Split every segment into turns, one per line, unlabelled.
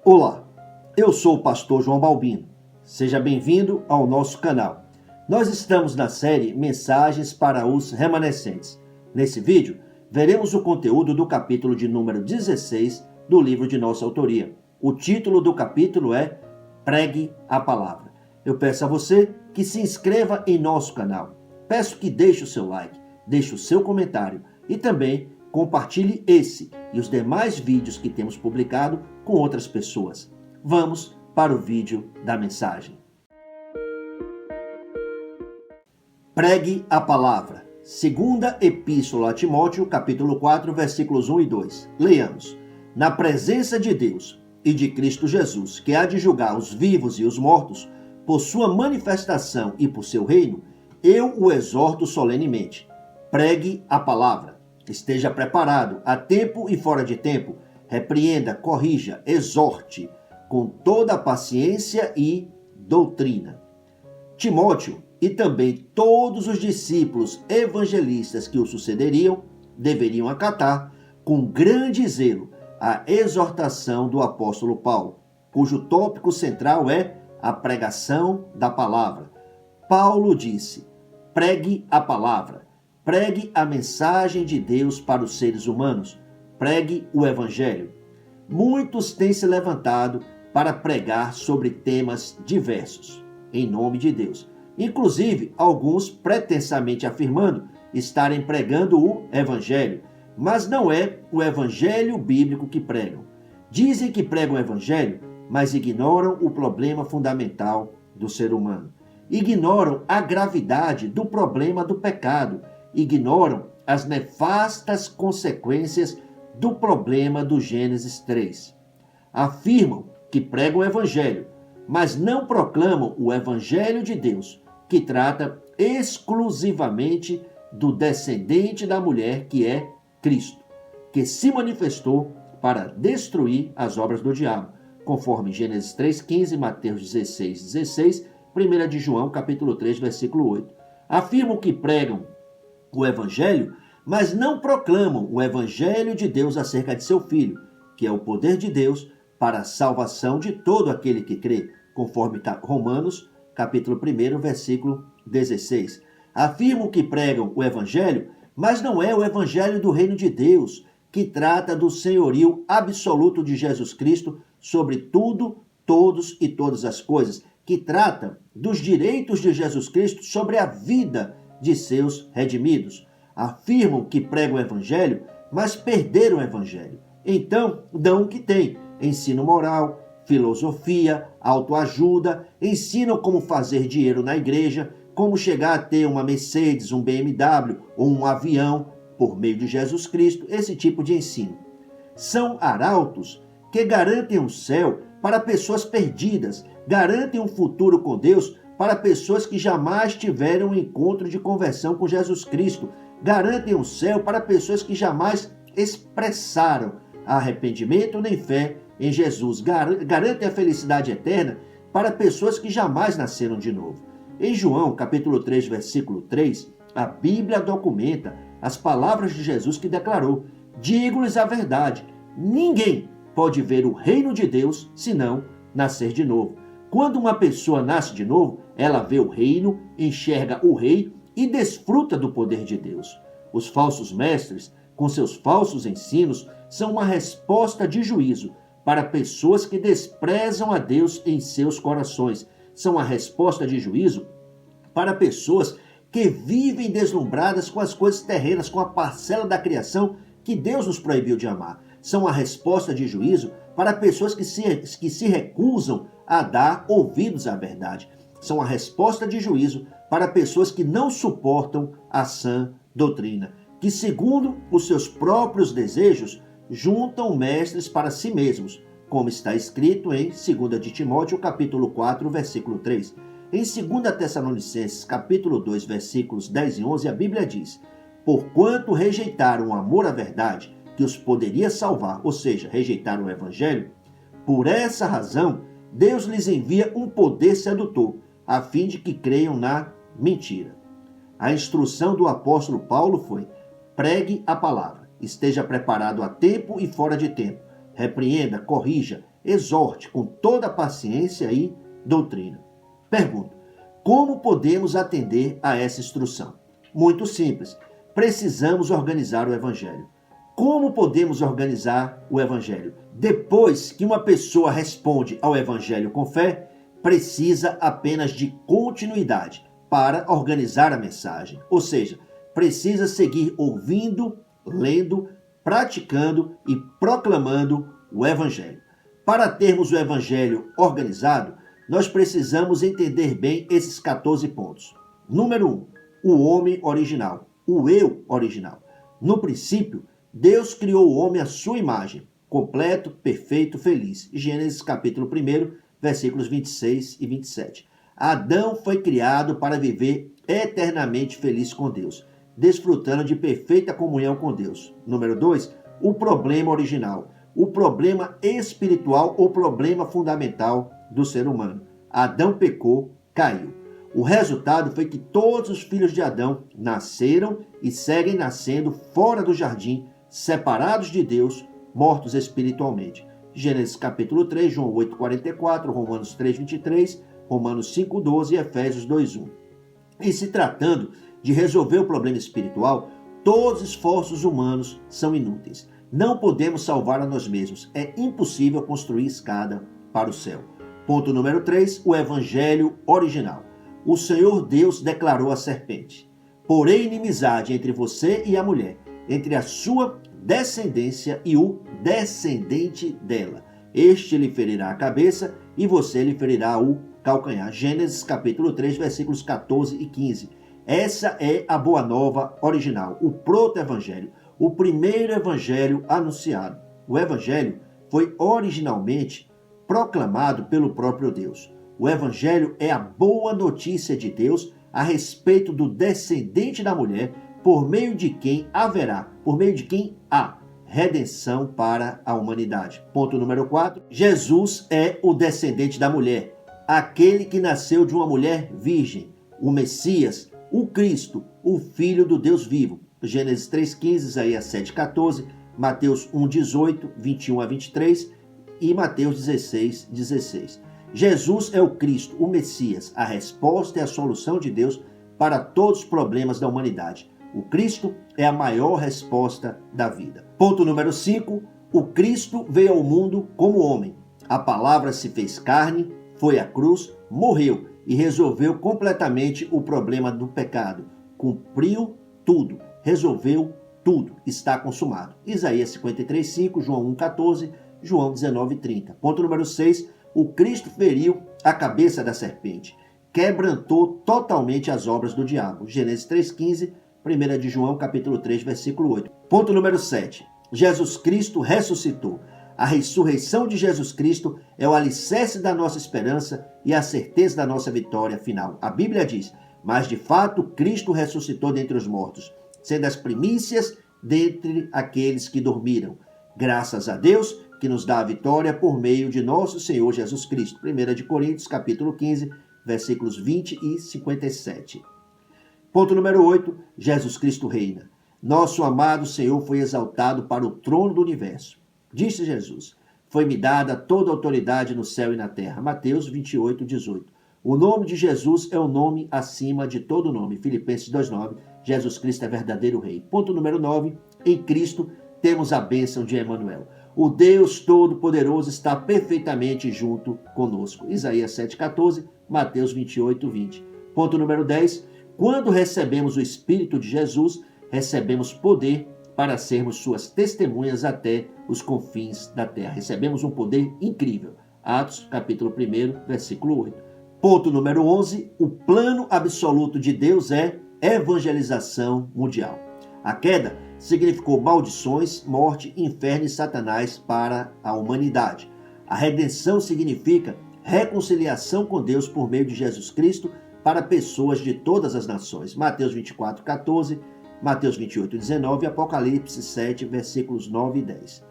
Olá, eu sou o pastor João Balbino. Seja bem-vindo ao nosso canal. Nós estamos na série Mensagens para os Remanescentes. Nesse vídeo, veremos o conteúdo do capítulo de número 16 do livro de nossa autoria. O título do capítulo é Pregue a Palavra. Eu peço a você que se inscreva em nosso canal. Peço que deixe o seu like, deixe o seu comentário e também compartilhe esse e os demais vídeos que temos publicado com outras pessoas. Vamos para o vídeo da mensagem. Pregue a palavra. Segunda Epístola a Timóteo, capítulo 4, versículos 1 e 2. Leiamos. Na presença de Deus e de Cristo Jesus, que há de julgar os vivos e os mortos, por sua manifestação e por seu reino, eu o exorto solenemente. Pregue a palavra. Esteja preparado, a tempo e fora de tempo. Repreenda, corrija, exorte, com toda a paciência e doutrina. Timóteo e também todos os discípulos evangelistas que o sucederiam deveriam acatar com grande zelo a exortação do apóstolo Paulo, cujo tópico central é a pregação da palavra. Paulo disse: pregue a palavra. Pregue a mensagem de Deus para os seres humanos. Pregue o Evangelho. Muitos têm se levantado para pregar sobre temas diversos, em nome de Deus. Inclusive, alguns pretensamente afirmando estarem pregando o Evangelho, mas não é o Evangelho bíblico que pregam. Dizem que pregam o Evangelho, mas ignoram o problema fundamental do ser humano. Ignoram a gravidade do problema do pecado. Ignoram as nefastas consequências do problema do Gênesis 3. Afirmam que pregam o Evangelho, mas não proclamam o Evangelho de Deus, que trata exclusivamente do descendente da mulher, que é Cristo, que se manifestou para destruir as obras do diabo, conforme Gênesis 3,15, Mateus 16,16, 1 de João, capítulo 3, versículo 8. Afirmam que pregam o Evangelho, mas não proclamam o Evangelho de Deus acerca de seu Filho, que é o poder de Deus para a salvação de todo aquele que crê, conforme Romanos, capítulo 1, versículo 16. Afirmam que pregam o Evangelho, mas não é o Evangelho do reino de Deus, que trata do senhorio absoluto de Jesus Cristo sobre tudo, todos e todas as coisas, que trata dos direitos de Jesus Cristo sobre a vida de seus redimidos. Afirmam que pregam o Evangelho, mas perderam o Evangelho. Então, dão o que tem: ensino moral, filosofia, autoajuda, ensinam como fazer dinheiro na igreja, como chegar a ter uma Mercedes, um BMW ou um avião por meio de Jesus Cristo, esse tipo de ensino. São arautos que garantem o céu para pessoas perdidas, garantem um futuro com Deus para pessoas que jamais tiveram um encontro de conversão com Jesus Cristo, garantem o céu para pessoas que jamais expressaram arrependimento nem fé em Jesus, garantem a felicidade eterna para pessoas que jamais nasceram de novo. Em João, capítulo 3, versículo 3, a Bíblia documenta as palavras de Jesus que declarou: digo-lhes a verdade, ninguém pode ver o reino de Deus se não nascer de novo. Quando uma pessoa nasce de novo, ela vê o reino, enxerga o rei e desfruta do poder de Deus. Os falsos mestres, com seus falsos ensinos, são uma resposta de juízo para pessoas que desprezam a Deus em seus corações. São a resposta de juízo para pessoas que vivem deslumbradas com as coisas terrenas, com a parcela da criação que Deus nos proibiu de amar. São a resposta de juízo para pessoas que se recusam a dar ouvidos à verdade. São a resposta de juízo para pessoas que não suportam a sã doutrina, que, segundo os seus próprios desejos, juntam mestres para si mesmos, como está escrito em 2 de Timóteo, capítulo 4, versículo 3. Em 2 Tessalonicenses, capítulo 2, versículos 10 e 11, a Bíblia diz: porquanto rejeitaram o amor à verdade, que os poderia salvar, ou seja, rejeitaram o Evangelho, por essa razão, Deus lhes envia um poder sedutor, a fim de que creiam na mentira. A instrução do apóstolo Paulo foi: pregue a palavra, esteja preparado a tempo e fora de tempo, repreenda, corrija, exorte com toda paciência e doutrina. Pergunto: como podemos atender a essa instrução? Muito simples. Precisamos organizar o Evangelho. Como podemos organizar o Evangelho? Depois que uma pessoa responde ao Evangelho com fé, precisa apenas de continuidade para organizar a mensagem. Ou seja, precisa seguir ouvindo, lendo, praticando e proclamando o Evangelho. Para termos o Evangelho organizado, nós precisamos entender bem esses 14 pontos. Número 1, o homem original, o eu original. No princípio, Deus criou o homem à sua imagem, completo, perfeito, feliz. Gênesis capítulo 1, versículos 26 e 27. Adão foi criado para viver eternamente feliz com Deus, desfrutando de perfeita comunhão com Deus. Número 2, o problema original, o problema espiritual ou problema fundamental do ser humano. Adão pecou, caiu. O resultado foi que todos os filhos de Adão nasceram e seguem nascendo fora do jardim, separados de Deus, mortos espiritualmente. Gênesis capítulo 3, João 8,44, Romanos 3,23, Romanos 5,12 e Efésios 2,1. E se tratando de resolver o problema espiritual, todos os esforços humanos são inúteis. Não podemos salvar a nós mesmos. É impossível construir escada para o céu. Ponto número 3, o Evangelho original. O Senhor Deus declarou à serpente: porém inimizade entre você e a mulher, entre a sua descendência e o descendente dela. Este lhe ferirá a cabeça e você lhe ferirá o calcanhar. Gênesis capítulo 3, versículos 14 e 15. Essa é a boa nova original, o proto-evangelho, o primeiro evangelho anunciado. O evangelho foi originalmente proclamado pelo próprio Deus. O evangelho é a boa notícia de Deus a respeito do descendente da mulher, por meio de quem há redenção para a humanidade. Ponto número 4. Jesus é o descendente da mulher, aquele que nasceu de uma mulher virgem, o Messias, o Cristo, o Filho do Deus vivo. Gênesis 3,15, Isaías 7,14, Mateus 1,18, 21 a 23 e Mateus 16,16. Jesus é o Cristo, o Messias, a resposta e a solução de Deus para todos os problemas da humanidade. O Cristo é a maior resposta da vida. Ponto número 5. O Cristo veio ao mundo como homem. A palavra se fez carne, foi à cruz, morreu e resolveu completamente o problema do pecado. Cumpriu tudo, resolveu tudo, está consumado. Isaías 53,5, João 1,14, João 19,30. Ponto número 6. O Cristo feriu a cabeça da serpente, quebrantou totalmente as obras do diabo. Gênesis 3,15, 1 de João, capítulo 3, versículo 8. Ponto número 7. Jesus Cristo ressuscitou. A ressurreição de Jesus Cristo é o alicerce da nossa esperança e a certeza da nossa vitória final. A Bíblia diz: mas de fato Cristo ressuscitou dentre os mortos, sendo as primícias dentre aqueles que dormiram. Graças a Deus que nos dá a vitória por meio de nosso Senhor Jesus Cristo. 1 de Coríntios, capítulo 15, versículos 20 e 57. Ponto número 8. Jesus Cristo reina. Nosso amado Senhor foi exaltado para o trono do universo. Disse Jesus: foi-me dada toda a autoridade no céu e na terra. Mateus 28, 18. O nome de Jesus é o nome acima de todo nome. Filipenses 2,9. Jesus Cristo é verdadeiro rei. Ponto número 9. Em Cristo temos a bênção de Emanuel. O Deus Todo-Poderoso está perfeitamente junto conosco. Isaías 7,14, Mateus 28, 20. Ponto número 10. Quando recebemos o Espírito de Jesus, recebemos poder para sermos suas testemunhas até os confins da terra. Recebemos um poder incrível. Atos, capítulo 1, versículo 8. Ponto número 11. O plano absoluto de Deus é evangelização mundial. A queda significou maldições, morte, inferno e Satanás para a humanidade. A redenção significa reconciliação com Deus por meio de Jesus Cristo para pessoas de todas as nações. Mateus 24, 14, Mateus 28, 19 e Apocalipse 7, versículos 9 e 10.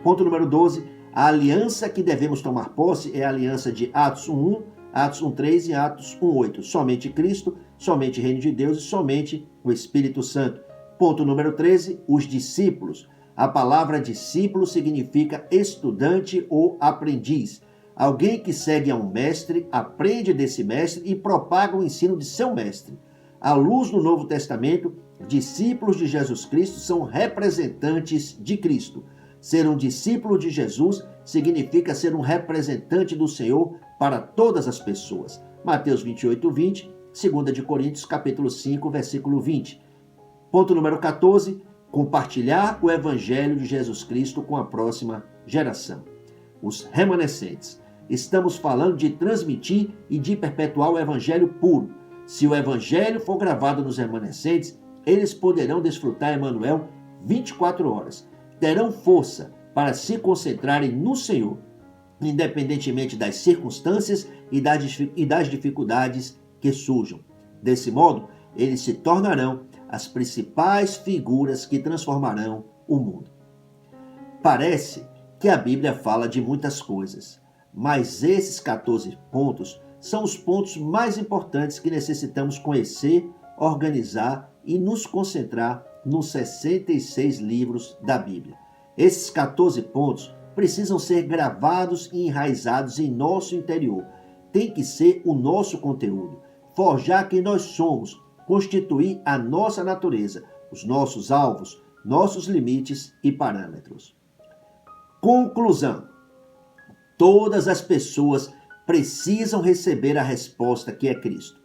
Ponto número 12. A aliança que devemos tomar posse é a aliança de Atos 1:1, Atos 1:3 e Atos 1:8. Somente Cristo, somente Reino de Deus e somente o Espírito Santo. Ponto número 13. Os discípulos. A palavra discípulo significa estudante ou aprendiz. Alguém que segue a um mestre, aprende desse mestre e propaga o ensino de seu mestre. À luz do Novo Testamento, discípulos de Jesus Cristo são representantes de Cristo. Ser um discípulo de Jesus significa ser um representante do Senhor para todas as pessoas. Mateus 28, 20, 2 Coríntios capítulo 5, versículo 20. Ponto número 14, compartilhar o Evangelho de Jesus Cristo com a próxima geração. Os remanescentes. Estamos falando de transmitir e de perpetuar o Evangelho puro. Se o Evangelho for gravado nos remanescentes, eles poderão desfrutar Emmanuel 24 horas. Terão força para se concentrarem no Senhor, independentemente das circunstâncias e das dificuldades que surjam. Desse modo, eles se tornarão as principais figuras que transformarão o mundo. Parece que a Bíblia fala de muitas coisas, mas esses 14 pontos são os pontos mais importantes que necessitamos conhecer, organizar e nos concentrar nos 66 livros da Bíblia. Esses 14 pontos precisam ser gravados e enraizados em nosso interior. Tem que ser o nosso conteúdo, forjar quem nós somos, constituir a nossa natureza, os nossos alvos, nossos limites e parâmetros. Conclusão. Todas as pessoas precisam receber a resposta que é Cristo.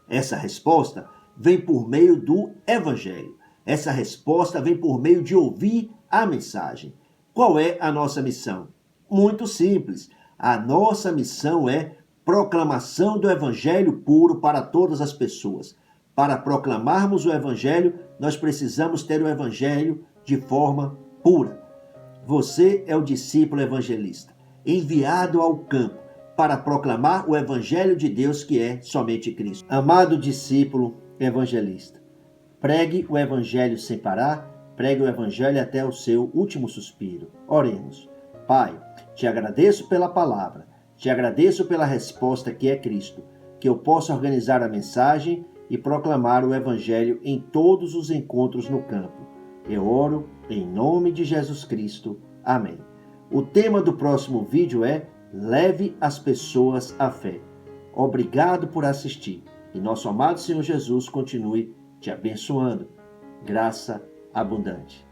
Essa resposta vem por meio do Evangelho. Essa resposta vem por meio de ouvir a mensagem. Qual é a nossa missão? Muito simples. A nossa missão é proclamação do Evangelho puro para todas as pessoas. Para proclamarmos o Evangelho, nós precisamos ter o Evangelho de forma pura. Você é o discípulo evangelista, enviado ao campo para proclamar o Evangelho de Deus, que é somente Cristo. Amado discípulo evangelista, pregue o Evangelho sem parar, pregue o Evangelho até o seu último suspiro. Oremos. Pai, te agradeço pela palavra, te agradeço pela resposta que é Cristo, que eu possa organizar a mensagem e proclamar o Evangelho em todos os encontros no campo. Eu oro em nome de Jesus Cristo. Amém. O tema do próximo vídeo é Leve as pessoas à fé. Obrigado por assistir e nosso amado Senhor Jesus continue te abençoando. Graça abundante.